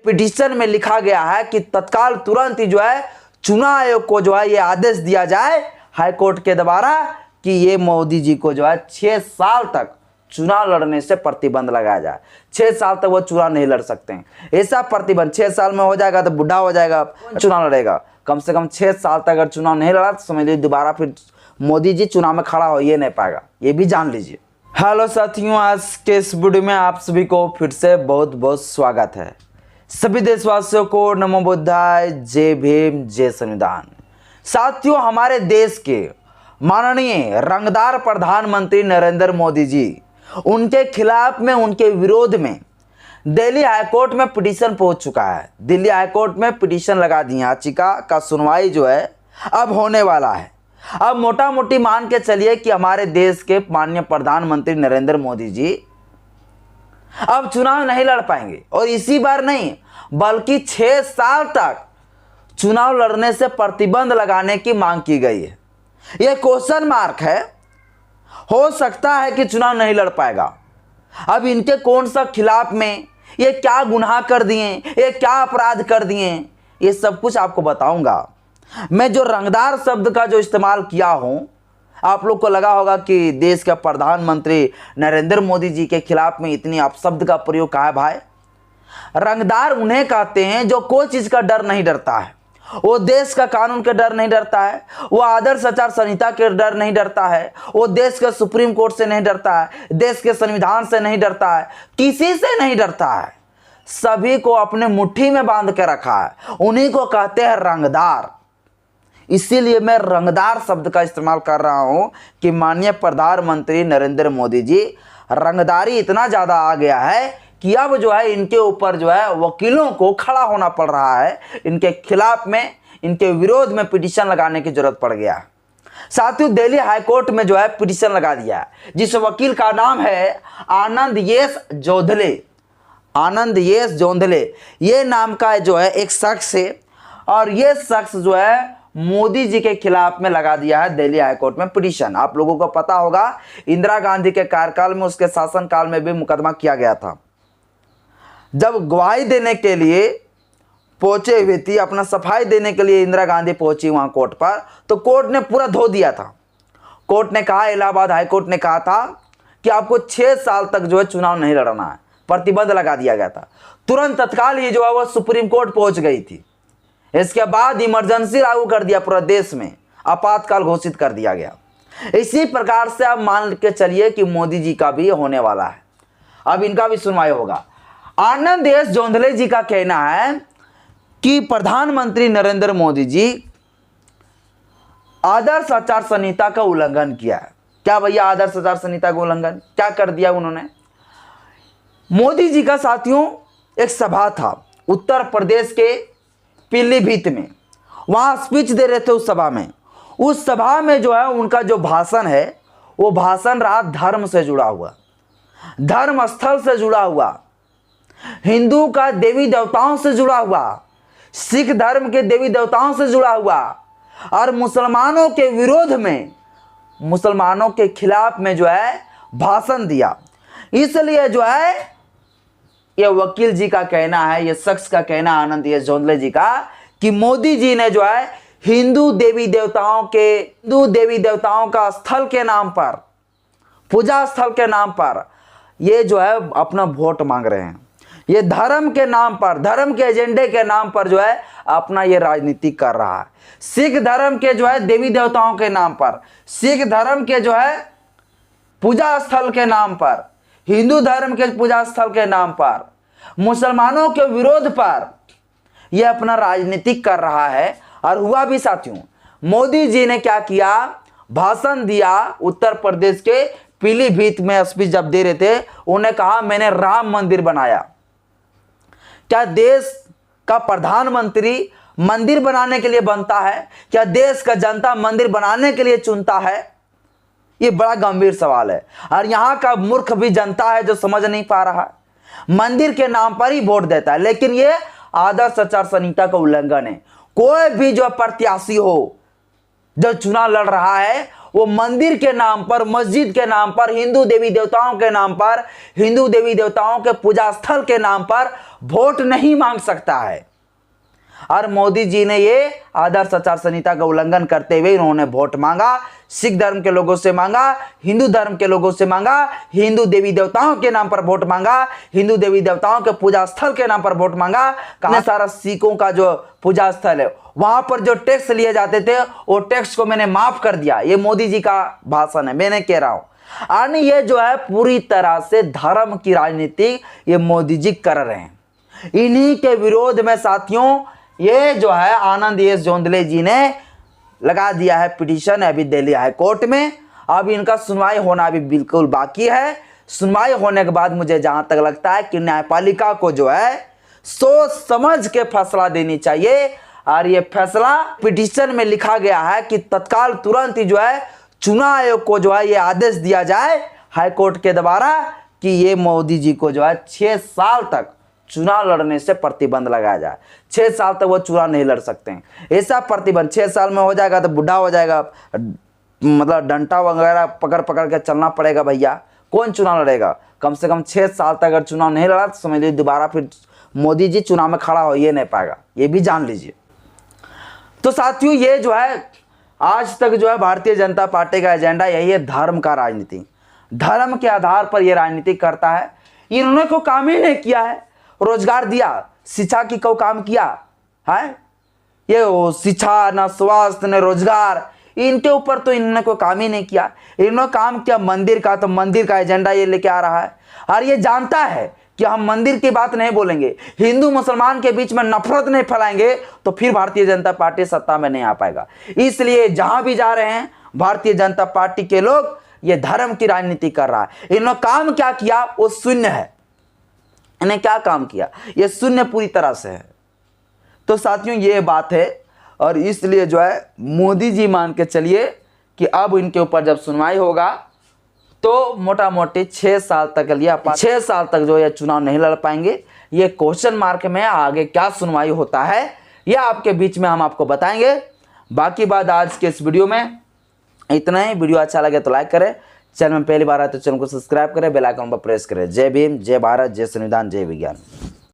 Petition में लिखा गया है कि तत्काल तुरंत ही जो है चुनाव आयोग को जो है ये आदेश दिया जाए हाईकोर्ट के द्वारा कि ये मोदी जी को जो है 6 साल तक चुनाव लड़ने से प्रतिबंध लगाया जाए। 6 साल तक वो चुनाव नहीं लड़ सकते हैं, ऐसा प्रतिबंध। 6 साल में हो जाएगा तो बुढ़ा हो जाएगा, चुनाव लड़ेगा। कम से कम 6 साल तक अगर चुनाव नहीं लड़ा तो समझ लीजिए दोबारा फिर मोदी जी चुनाव में खड़ा हो ये नहीं पाएगा, ये भी जान लीजिए। हेलो साथियों, आज के इस वीडियो में आप सभी को फिर से बहुत बहुत स्वागत है। सभी देशवासियों को नमो बुद्धाय, जय भीम, जय संविधान। साथियों, हमारे देश के माननीय रंगदार प्रधानमंत्री नरेंद्र मोदी जी, उनके खिलाफ में, उनके विरोध में दिल्ली हाईकोर्ट में पिटीशन पहुंच चुका है। दिल्ली हाईकोर्ट में पिटीशन लगा दी, याचिका का सुनवाई जो है अब होने वाला है। अब मोटा मोटी मान के चलिए कि हमारे देश के माननीय प्रधानमंत्री नरेंद्र मोदी जी अब चुनाव नहीं लड़ पाएंगे, और इसी बार नहीं बल्कि 6 साल तक चुनाव लड़ने से प्रतिबंध लगाने की मांग की गई है। यह क्वेश्चन मार्क है, हो सकता है कि चुनाव नहीं लड़ पाएगा। अब इनके कौन सा खिलाफ में, ये क्या गुनाह कर दिए, ये क्या अपराध कर दिए, ये सब कुछ आपको बताऊंगा। मैं जो रंगदार शब्द का जो इस्तेमाल किया हूं, आप लोग को लगा होगा कि देश के प्रधानमंत्री नरेंद्र मोदी जी के खिलाफ में इतनी अपशब्द का प्रयोग कहा है। भाई, रंगदार उन्हें कहते हैं जो कोई चीज का डर नहीं डरता है। वो देश का कानून के डर नहीं डरता है, वो आदर्श आचार संहिता के डर नहीं डरता है, वो देश के सुप्रीम कोर्ट से नहीं डरता है, देश के संविधान से नहीं डरता है, किसी से नहीं डरता है। सभी को अपने मुट्ठी में बांध के रखा है, उन्हीं को कहते हैं रंगदार। इसीलिए मैं रंगदार शब्द का इस्तेमाल कर रहा हूं कि माननीय प्रधानमंत्री नरेंद्र मोदी जी, रंगदारी इतना ज्यादा आ गया है कि अब जो है इनके ऊपर जो है वकीलों को खड़ा होना पड़ रहा है। इनके खिलाफ में, इनके विरोध में पिटीशन लगाने की जरूरत पड़ गया। साथियों, दिल्ली हाईकोर्ट में जो है पिटीशन लगा दिया है, जिस वकील का नाम है आनंद एस जोंधले। आनंद एस जोंधले ये नाम का जो है एक शख्स है, और ये शख्स जो है मोदी जी के खिलाफ में लगा दिया है दिल्ली हाईकोर्ट में पिटीशन। आप लोगों को पता होगा, इंदिरा गांधी के कार्यकाल में, उसके शासनकाल में भी मुकदमा किया गया था। जब गवाही देने के लिए पहुंचे हुए थी, अपना सफाई देने के लिए इंदिरा गांधी पहुंची वहां कोर्ट पर, तो कोर्ट ने पूरा धो दिया था। कोर्ट ने कहा, इलाहाबाद हाईकोर्ट ने कहा था कि आपको 6 साल तक जो है चुनाव नहीं लड़ना है, प्रतिबंध लगा दिया गया था। तुरंत तत्काल ही जो है वो सुप्रीम कोर्ट पहुंच गई थी। इसके बाद इमरजेंसी लागू कर दिया, पूरा देश में आपातकाल घोषित कर दिया गया। इसी प्रकार से आप मान के चलिए कि मोदी जी का भी होने वाला है, अब इनका भी सुनवाई होगा। आनंद एस जोंधले जी का कहना है कि प्रधानमंत्री नरेंद्र मोदी जी आदर्श आचार संहिता का उल्लंघन किया है। क्या भैया आदर्श आचार संहिता का उल्लंघन क्या कर दिया उन्होंने? मोदी जी का साथियों एक सभा था उत्तर प्रदेश के पीलीभीत में, वहां स्पीच दे रहे थे। उस सभा में जो है उनका जो भाषण है, वो भाषण रहा धर्म से जुड़ा हुआ, धर्म स्थल से जुड़ा हुआ, हिंदू का देवी देवताओं से जुड़ा हुआ, सिख धर्म के देवी देवताओं से जुड़ा हुआ, और मुसलमानों के विरोध में, मुसलमानों के खिलाफ में जो है भाषण दिया। इसलिए जो है ये वकील जी का कहना है, ये शख्स का कहना, आनंद एस जोंधले जी का, कि मोदी जी ने जो है हिंदू देवी देवताओं का स्थल के नाम पर, पूजा स्थल के नाम पर ये जो है अपना वोट मांग रहे हैं। ये धर्म के नाम पर, धर्म के एजेंडे के नाम पर जो है अपना ये राजनीति कर रहा है। सिख धर्म के जो है देवी देवताओं के नाम पर, सिख धर्म के जो है पूजा स्थल के नाम पर, हिंदू धर्म के पूजा स्थल के नाम पर, मुसलमानों के विरोध पर यह अपना राजनीति कर रहा है। और हुआ भी साथियों, मोदी जी ने क्या किया, भाषण दिया उत्तर प्रदेश के पीलीभीत में स्पीच जब दे रहे थे, उन्हें कहा मैंने राम मंदिर बनाया। क्या देश का प्रधानमंत्री मंदिर बनाने के लिए बनता है? क्या देश का जनता मंदिर बनाने के लिए चुनता है? ये बड़ा गंभीर सवाल है, और यहां का मूर्ख भी जनता है जो समझ नहीं पा रहा। मंदिर के नाम पर ही वोट देता है, लेकिन ये आदर्श आचार संहिता का उल्लंघन है। कोई भी जो प्रत्याशी हो जो चुनाव लड़ रहा है, वो मंदिर के नाम पर, मस्जिद के नाम पर, हिंदू देवी देवताओं के नाम पर, हिंदू देवी देवताओं के पूजा स्थल के नाम पर वोट नहीं मांग सकता है। और मोदी जी ने ये आदर्श आचार संहिता का उल्लंघन करते हुए इन्होंने वोट मांगा, सिख धर्म के लोगों से मांगा, हिंदू धर्म के लोगों से मांगा, हिंदू देवी देवताओं के नाम पर वोट मांगा, हिंदू देवी देवताओं के पूजा स्थल के नाम पर वोट मांगा। कहा सारा सिखों का जो पूजा स्थल है वहां पर जो टैक्स लिए जाते थे वो टैक्स को मैंने माफ कर दिया। ये मोदी जी का भाषण है, मैंने कह रहा हूं। और ये जो है पूरी तरह से धर्म की राजनीति ये मोदी जी कर रहे हैं। इन्हीं के विरोध में साथियों ये जो है आनंद एस जोंधले जी ने लगा दिया है पिटीशन अभी दिल्ली हाई कोर्ट में। अब इनका सुनवाई होना अभी बिल्कुल बाकी है। सुनवाई होने के बाद मुझे जहां तक लगता है कि न्यायपालिका को जो है सोच समझ के फैसला देनी चाहिए। और ये फैसला पिटीशन में लिखा गया है कि तत्काल तुरंत ही जो है चुनाव आयोग को जो है ये आदेश दिया जाए हाई कोर्ट के द्वारा कि ये मोदी जी को जो है 6 साल तक चुनाव लड़ने से प्रतिबंध लगाया जाए। 6 साल तक वो चुनाव नहीं लड़ सकते हैं। ऐसा प्रतिबंध 6 साल में हो जाएगा तो बुढ़ा हो जाएगा, मतलब डंडा वगैरह पकड़ पकड़ के चलना पड़ेगा भैया। कौन चुनाव लड़ेगा? कम से कम 6 साल तक अगर चुनाव नहीं लड़ा तो समझ लीजिए दोबारा फिर मोदी जी चुनाव में खड़ा हो ये नहीं पाएगा, ये भी जान लीजिए। तो साथियों ये जो है आज तक जो है भारतीय जनता पार्टी का एजेंडा यही है, धर्म का राजनीति। धर्म के आधार पर यह राजनीति करता है। इन्होंने कोई काम ही नहीं किया है। रोजगार दिया, शिक्षा की को काम किया है? ये शिक्षा न स्वास्थ्य न रोजगार, इनके ऊपर तो इन्होंने कोई काम ही नहीं किया। इन्होंने काम किया मंदिर का, तो मंदिर का एजेंडा ये लेके आ रहा है। और ये जानता है कि हम मंदिर की बात नहीं बोलेंगे, हिंदू मुसलमान के बीच में नफरत नहीं फैलाएंगे तो फिर भारतीय जनता पार्टी सत्ता में नहीं आ पाएगा। इसलिए जहां भी जा रहे हैं भारतीय जनता पार्टी के लोग ये धर्म की राजनीति कर रहा है। इन्होंने काम क्या किया वो शून्य है। इन्हें क्या काम किया ये शून्य पूरी तरह से है। तो साथियों ये बात है और इसलिए जो है मोदी जी मान के चलिए कि अब इनके ऊपर जब सुनवाई होगा तो मोटा मोटी 6 साल तक के लिए 6 साल तक जो ये चुनाव नहीं लड़ पाएंगे। ये क्वेश्चन मार्क में आगे क्या सुनवाई होता है यह आपके बीच में हम आपको बताएंगे। बाकी बात आज के इस वीडियो में इतना ही। वीडियो अच्छा लगे तो लाइक करें, चैनल में पहली बार आए तो चैनल को सब्सक्राइब करें, बेल आइकन पर प्रेस करें। जय भीम, जय भारत, जय संविधान, जय विज्ञान।